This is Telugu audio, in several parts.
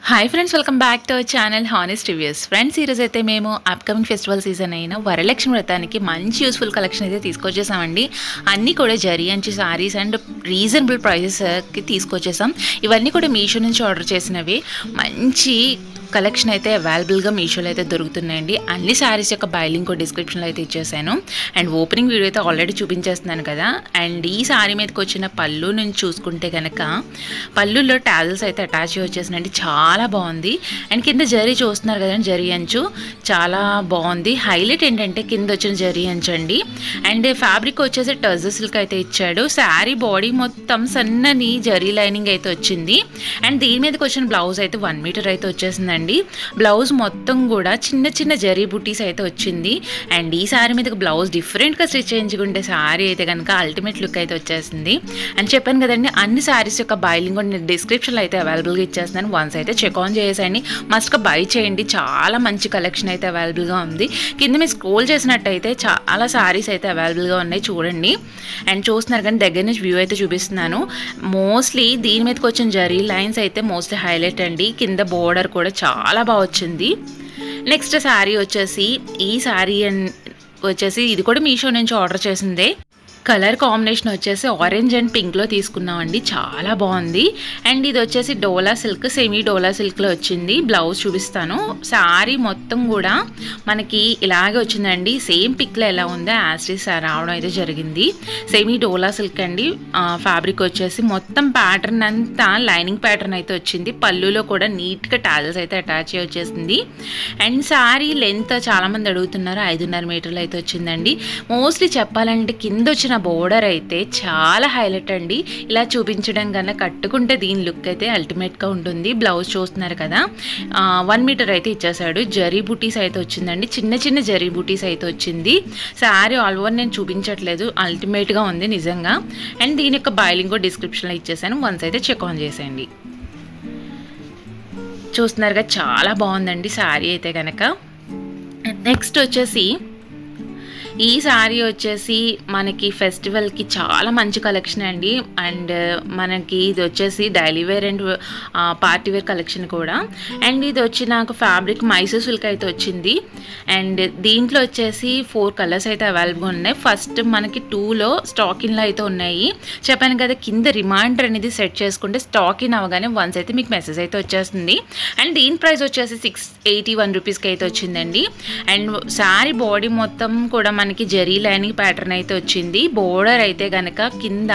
Hi friends, welcome back to our channel honest reviews. Friends, ఈరోజు అయితే మేము అప్కమింగ్ ఫెస్టివల్ సీజన్ అయిన వరలక్ష్మి వ్రతానికి మంచి యూస్ఫుల్ కలెక్షన్ అయితే తీసుకొచ్చేసామండి. అన్నీ కూడా జరీ అంచు సారీస్ అండ్ రీజనబుల్ ప్రైజెస్కి తీసుకొచ్చేసాం. ఇవన్నీ కూడా మీషో నుంచి ఆర్డర్ చేసినవి. మంచి కలెక్షన్ అయితే అవైలబుల్గా మీషోలో అయితే దొరుకుతున్నాయండి. అన్ని శారీస్ యొక్క బై లింక్ డిస్క్రిప్షన్లో అయితే ఇచ్చేసాను. అండ్ ఓపెనింగ్ వీడియో అయితే ఆల్రెడీ చూపించేస్తున్నాను కదా. అండ్ ఈ శారీ మీదకి వచ్చిన పళ్ళు నుంచి చూసుకుంటే కనుక పళ్ళులో టాజల్స్ అయితే అటాచ్ వచ్చేసినండి. చాలా బాగుంది. అండ్ కింద జరీ చూస్తున్నారు కదండి, జరీ అంచు చాలా బాగుంది. హైలైట్ ఏంటంటే కింద వచ్చిన జరీ అంచు అండి. అండ్ ఫ్యాబ్రిక్ వచ్చేసి టర్జర్ సిల్క్ అయితే ఇచ్చాడు. శారీ బాడీ మొత్తం సన్నని జరీ లైనింగ్ అయితే వచ్చింది. అండ్ దీని మీదకి వచ్చిన బ్లౌజ్ అయితే 1 మీటర్ అయితే వచ్చేసిందండి. బ్లౌజ్ మొత్తం కూడా చిన్న చిన్న జరీ బుటీస్ అయితే వచ్చింది. అండ్ ఈ శారీ మీదకి బ్లౌజ్ డిఫరెంట్గా స్టిచ్ చేయించుకుంటే శారీ అయితే కనుక అల్టిమేట్ లుక్ అయితే వచ్చేసింది. అని చెప్పాను కదండి, అన్ని శారీస్ యొక్క బై లింక్ నేను డిస్క్రిప్షన్లో అయితే అవైలబుల్గా ఇచ్చేస్తున్నాను. వన్స్ అయితే చెక్ ఆన్ చేసేయండి, మస్ట్గా బై చేయండి. చాలా మంచి కలెక్షన్ అయితే అవైలబుల్గా ఉంది. కింద మీరు స్క్రోల్ చేసినట్టయితే చాలా శారీస్ అయితే అవైలబుల్గా ఉన్నాయి, చూడండి. అండ్ చూస్తున్నారు కానీ దగ్గర నుంచి వ్యూ అయితే చూపిస్తున్నాను. మోస్ట్లీ దీని మీదకి వచ్చిన జరీ లైన్స్ అయితే మోస్ట్లీ హైలైట్ అండి. కింద బోర్డర్ కూడా చాలా బాగా వచ్చింది. నెక్స్ట్ శారీ వచ్చేసి ఈ శారీ వచ్చేసి ఇది కూడా మీషో నుంచి ఆర్డర్ చేసిందే. కలర్ కాంబినేషన్ వచ్చేసి ఆరెంజ్ అండ్ పింక్లో తీసుకున్నామండి. చాలా బాగుంది. అండ్ ఇది వచ్చేసి డోలా సిల్క్, సెమీ డోలా సిల్క్లో వచ్చింది. బ్లౌజ్ చూపిస్తాను. శారీ మొత్తం కూడా మనకి ఇలాగే వచ్చిందండి. సేమ్ పిక్లో ఎలా ఉందో యాస్టీస్ రావడం అయితే జరిగింది. సెమీ డోలా సిల్క్ అండి. ఫ్యాబ్రిక్ వచ్చేసి మొత్తం ప్యాటర్న్ అంతా లైనింగ్ ప్యాటర్న్ అయితే వచ్చింది. పళ్ళులో కూడా నీట్గా టాజల్స్ అయితే అటాచ్ వచ్చేసింది. అండ్ శారీ లెంత్ చాలామంది అడుగుతున్నారు, 5.5 మీటర్లు అయితే వచ్చిందండి. మోస్ట్లీ చెప్పాలంటే కింద వచ్చిన బోర్డర్ అయితే చాలా హైలైట్ అండి. ఇలా చూపించడం కన్నా కట్టుకుంటే దీని లుక్ అయితే అల్టిమేట్గా ఉంటుంది. బ్లౌజ్ చూస్తున్నారు కదా, 1 మీటర్ అయితే ఇచ్చేసాడు. జరీ బూటీస్ అయితే వచ్చిందండి, చిన్న చిన్న జరీ బూటీస్ అయితే వచ్చింది. శారీ ఆల్ ఓవర్ నేను చూపించట్లేదు, అల్టిమేట్గా ఉంది నిజంగా. అండ్ దీని యొక్క బై లింక్ డిస్క్రిప్షన్లో ఇచ్చేసాను. వన్స్ అయితే చెక్ ఆన్ చేసేయండి. చూస్తున్నారుగా, చాలా బాగుందండి శారీ అయితే కనుక. నెక్స్ట్ వచ్చేసి ఈ శారీ వచ్చేసి మనకి ఫెస్టివల్కి చాలా మంచి కలెక్షన్ అండి. అండ్ మనకి ఇది వచ్చేసి daily wear and party wear collection కూడా. అండ్ ఇది వచ్చి నాకు ఫ్యాబ్రిక్ మైసూర్ సిల్క్ అయితే వచ్చింది. అండ్ దీంట్లో వచ్చేసి 4 కలర్స్ అయితే అవైలబుల్గా ఉన్నాయి. ఫస్ట్ మనకి 2లో స్టాక్ ఇన్లో అయితే ఉన్నాయి. చెప్పాను కదా, కింద రిమైండర్ అనేది సెట్ చేసుకుంటే స్టాక్ ఇన్ అవగానే వన్స్ అయితే మీకు మెసేజ్ అయితే వచ్చేస్తుంది. అండ్ దీని ప్రైస్ వచ్చేసి 681 రూపీస్కి అయితే వచ్చిందండి. అండ్ శారీ బాడీ మొత్తం కూడా మనకి జరీ లైనింగ్ ప్యాటర్న్ అయితే వచ్చింది. బోర్డర్ అయితే కనుక కింద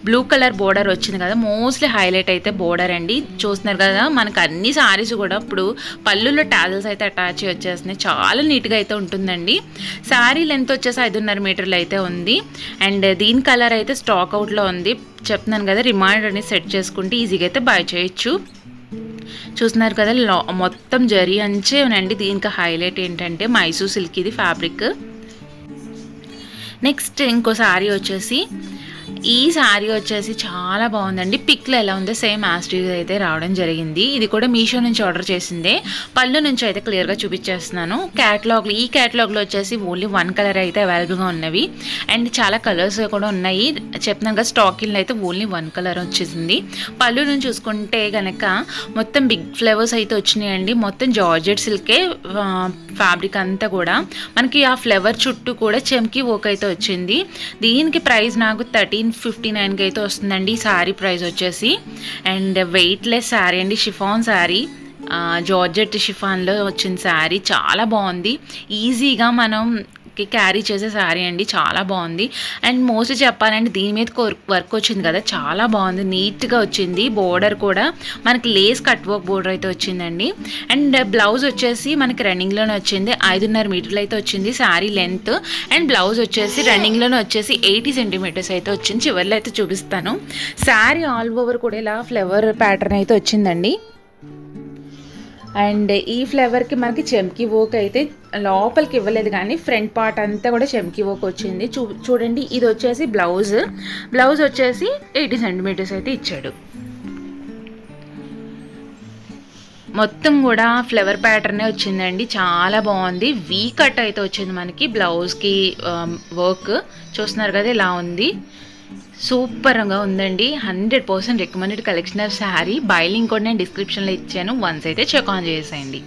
బ్లూ కలర్ బోర్డర్ వచ్చింది కదా, మోస్ట్లీ హైలైట్ అయితే బోర్డర్ అండి. చూస్తున్నారు కదా, మనకు అన్ని శారీస్ కూడా ఇప్పుడు పళ్ళులో టాజల్స్ అయితే అటాచ్ వచ్చేస్తున్నాయి. చాలా నీట్గా అయితే ఉంటుందండి. శారీ లెంత్ వచ్చేసి 5.5 మీటర్లు అయితే ఉంది. అండ్ దీని కలర్ అయితే స్టాక్ అవుట్లో ఉంది. చెప్తున్నాను కదా, రిమైండర్ అనేది సెట్ చేసుకుంటే ఈజీగా అయితే బై చేయొచ్చు. చూస్తున్నారు కదా, మొత్తం జరీ అంచేనండి. దీనికి హైలైట్ ఏంటంటే మైసూర్ సిల్క్ ఇది ఫ్యాబ్రిక్. నెక్స్ట్ ఇంకో శారీ వచ్చేసి ఈ శారీ వచ్చేసి చాలా బాగుందండి. పిక్లో ఎలా ఉందో సేమ్ యాస్టీజ్ అయితే రావడం జరిగింది. ఇది కూడా మీషో నుంచి ఆర్డర్ చేసిందే. పళ్ళు నుంచి అయితే క్లియర్గా చూపించేస్తున్నాను. ఈ క్యాటలాగ్లో వచ్చేసి ఓన్లీ 1 కలర్ అయితే అవైలబుల్గా ఉన్నవి. అండ్ చాలా కలర్స్ కూడా ఉన్నాయి. చెప్తున్నాను కదా, స్టాక్ ఇన్లో అయితే ఓన్లీ 1 కలర్ వచ్చేసింది. పళ్ళు నుంచి చూసుకుంటే కనుక మొత్తం బిగ్ ఫ్లేవర్స్ అయితే వచ్చినాయండి. మొత్తం జార్జెట్ సిల్కే ఫ్యాబ్రిక్ అంతా కూడా. మనకి ఆ ఫ్లేవర్ చుట్టూ కూడా చెమ్కీ వర్క్ అయితే వచ్చింది. దీనికి ప్రైస్ నాకు 1359కి అయితే వస్తుందండి శారీ ప్రైస్ వచ్చేసి. అండ్ వెయిట్లెస్ శారీ అండి, షిఫాన్ శారీ, జార్జెట్ షిఫాన్లో వచ్చిన శారీ చాలా బాగుంది. ఈజీగా మనం క్యారీ చేసే శారీ అండి, చాలా బాగుంది. అండ్ మోస్ట్లీ చెప్పాలంటే దీని మీద వర్క్ వచ్చింది కదా, చాలా బాగుంది, నీట్గా వచ్చింది. బోర్డర్ కూడా మనకి లేస్ కట్ వర్క్ బోర్డర్ అయితే వచ్చిందండి. అండ్ బ్లౌజ్ వచ్చేసి మనకి రన్నింగ్లోనే వచ్చింది. 5.5 మీటర్లు అయితే వచ్చింది శారీ లెంత్. అండ్ బ్లౌజ్ వచ్చేసి రన్నింగ్లోనే వచ్చేసి 80 సెంటీమీటర్స్ అయితే వచ్చింది. చివరిలో అయితే చూపిస్తాను. శారీ ఆల్ ఓవర్ కూడా ఇలా ఫ్లవర్ ప్యాటర్న్ అయితే వచ్చిందండి. అండ్ ఈ ఫ్లేవర్కి మనకి చెమ్కీ వర్క్ అయితే లోపలికి ఇవ్వలేదు, కానీ ఫ్రంట్ పార్ట్ అంతా కూడా చెమ్కీ వర్క్ వచ్చింది. చూడండి, ఇది వచ్చేసి బ్లౌజ్ వచ్చేసి 80 సెంటీమీటర్స్ అయితే ఇచ్చాడు. మొత్తం కూడా ఫ్లవర్ ప్యాటర్నే వచ్చిందండి, చాలా బాగుంది. వీ కట్ అయితే వచ్చింది మనకి బ్లౌజ్కి వర్క్. చూస్తున్నారు కదా, ఇలా ఉంది. సూపర్‌గా ఉందండి. 100% recommended collection of sari. By link కూడా నేను డిస్క్రిప్షన్‌లో ఇచ్చాను. వన్స్ అయితే చెక్ ఆన్ చేసేయండి.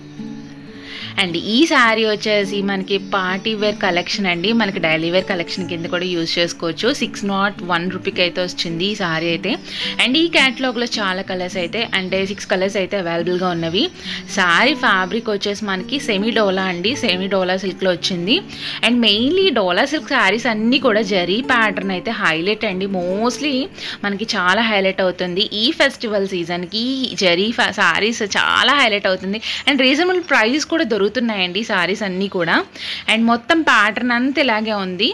అండ్ ఈ శారీ వచ్చేసి మనకి పార్టీ వేర్ కలెక్షన్ అండి. మనకి డైలీ వేర్ కలెక్షన్ కింద కూడా యూజ్ చేసుకోవచ్చు. 601 రూపీకి అయితే వచ్చింది ఈ శారీ అయితే. అండ్ ఈ క్యాటలాగ్లో చాలా కలర్స్ అయితే అంటే 6 కలర్స్ అయితే అవైలబుల్గా ఉన్నవి. శారీ ఫ్యాబ్రిక్ వచ్చేసి మనకి సెమీ డోలా అండి, సెమీ డోలా సిల్క్లో వచ్చింది. And mainly dola silk saris అన్నీ కూడా జరీ ప్యాటర్న్ అయితే హైలైట్ అండి. మోస్ట్లీ మనకి చాలా హైలైట్ అవుతుంది ఈ ఫెస్టివల్ సీజన్కి. జరీ శారీస్ చాలా హైలైట్ అవుతుంది. అండ్ రీజనబుల్ ప్రైస్ కూడా దొరుకుతున్నాయండి సారీస్ అన్నీ కూడా. అండ్ మొత్తం ప్యాటర్న్ అంతా ఇలాగే ఉంది.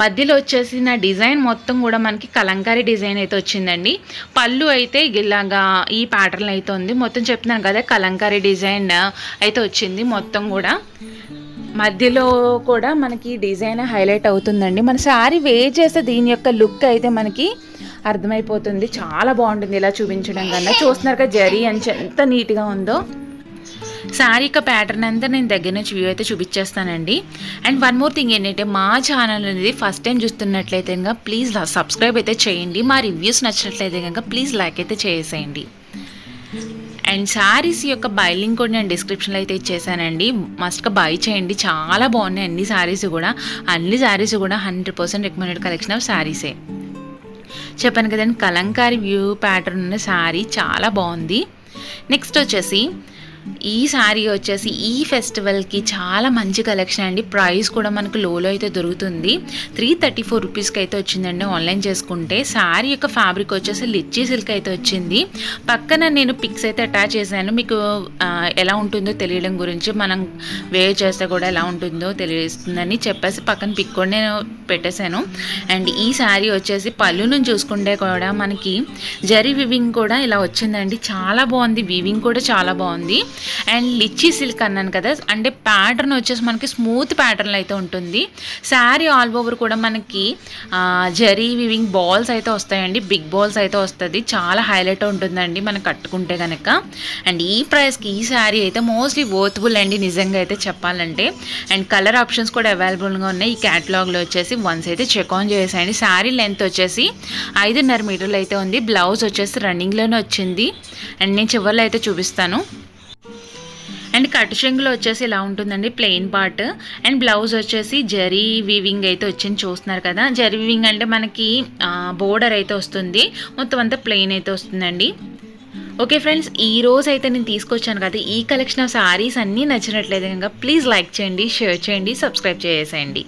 మధ్యలో వచ్చేసి నా డిజైన్ మొత్తం కూడా మనకి కలంకారీ డిజైన్ అయితే వచ్చిందండి. పళ్ళు అయితే ఇలాగా ఈ ప్యాటర్న్ అయితే ఉంది. మొత్తం చెప్తున్నాను కదా కలంకారీ డిజైన్ అయితే వచ్చింది మొత్తం కూడా. మధ్యలో కూడా మనకి డిజైన్ హైలైట్ అవుతుందండి. మన శారీ వేర్ చేస్తే దీని యొక్క లుక్ అయితే మనకి అర్థమైపోతుంది. చాలా బాగుంటుంది ఇలా చూపించడం కన్నా. చూస్తున్నారు కదా జరీ ఎంత నీట్గా ఉందో. శారీ యొక్క ప్యాటర్న్ అంతా నేను దగ్గర నుంచి వ్యూ అయితే చూపించేస్తానండి. అండ్ వన్ మోర్ థింగ్ ఏంటంటే మా ఛానల్ అనేది ఫస్ట్ టైం చూస్తున్నట్లయితే కనుక ప్లీజ్ సబ్స్క్రైబ్ అయితే చేయండి. మా రివ్యూస్ నచ్చినట్లయితే కనుక ప్లీజ్ లైక్ అయితే చేసేయండి. అండ్ శారీస్ యొక్క బై లింక్ కూడా నేను డిస్క్రిప్షన్లో అయితే ఇచ్చేసానండి. మస్ట్గా బై చేయండి. చాలా బాగున్నాయి అన్ని శారీస్ కూడా. 100% రికమెండెడ్ కలెక్షన్ ఆఫ్ శారీసే. చెప్పాను కదండి కలంకారీ వ్యూ ప్యాటర్న్ ఉన్న శారీ చాలా బాగుంది. నెక్స్ట్ వచ్చేసి ఈ శారీ వచ్చేసి ఈ ఫెస్టివల్కి చాలా మంచి కలెక్షన్ అండి. ప్రైస్ కూడా మనకు లోలో అయితే దొరుకుతుంది. 334 రూపీస్కి అయితే వచ్చిందండి ఆన్లైన్ చేసుకుంటే. శారీ యొక్క ఫ్యాబ్రిక్ వచ్చేసి లిచ్చీ సిల్క్ అయితే వచ్చింది. పక్కన నేను పిక్స్ అయితే అటాచ్ చేశాను మీకు ఎలా ఉంటుందో తెలియడం గురించి. మనం వేర్ చేస్తే కూడా ఎలా ఉంటుందో తెలుస్తుందని చెప్పేసి పక్కన పిక్ కూడా నేను పెట్టేశాను. అండ్ ఈ శారీ వచ్చేసి పళ్ళు నుంచి చూసుకుంటే కూడా మనకి జరీ వివింగ్ కూడా ఇలా వచ్చిందండి. చాలా బాగుంది. వివింగ్ కూడా చాలా బాగుంది. అండ్ లిచ్చీ సిల్క్ అన్నాను కదా, అంటే ప్యాటర్న్ వచ్చేసి మనకి స్మూత్ ప్యాటర్న్ అయితే ఉంటుంది. శారీ ఆల్ ఓవర్ కూడా మనకి జరీ వివింగ్ బాల్స్ అయితే వస్తాయండి. బిగ్ బాల్స్ అయితే వస్తుంది. చాలా హైలైట్ ఉంటుందండి మనం కట్టుకుంటే కనుక. అండ్ ఈ ప్రైస్కి ఈ శారీ అయితే మోస్ట్లీ వర్త్బుల్ అండి నిజంగా అయితే చెప్పాలంటే. అండ్ కలర్ ఆప్షన్స్ కూడా అవైలబుల్గా ఉన్నాయి ఈ క్యాటలాగ్లో వచ్చేసి. వన్స్ అయితే చెక్ ఆన్ చేసేయండి. శారీ లెంత్ వచ్చేసి 5.5 మీటర్లు అయితే ఉంది. బ్లౌజ్ వచ్చేసి రన్నింగ్లోనే వచ్చింది. అండ్ నేను చివరిలో అయితే చూపిస్తాను. అండ్ కట్ చెంగులో వచ్చేసి ఇలా ఉంటుందండి ప్లెయిన్ పార్ట్. అండ్ బ్లౌజ్ వచ్చేసి జరీ వీవింగ్ అయితే వచ్చింది చూస్తున్నారు కదా. జరీ వీవింగ్ అంటే మనకి బోర్డర్ అయితే వస్తుంది. మొత్తం అంతా ప్లెయిన్ అయితే వస్తుందండి. ఓకే ఫ్రెండ్స్, ఈ రోజు అయితే నేను తీసుకొచ్చాను కదా ఈ కలెక్షన్ ఆఫ్ శారీస్ అన్నీ నచ్చినట్లయితే కనుక ప్లీజ్ లైక్ చేయండి, షేర్ చేయండి, సబ్స్క్రైబ్ చేసేయండి.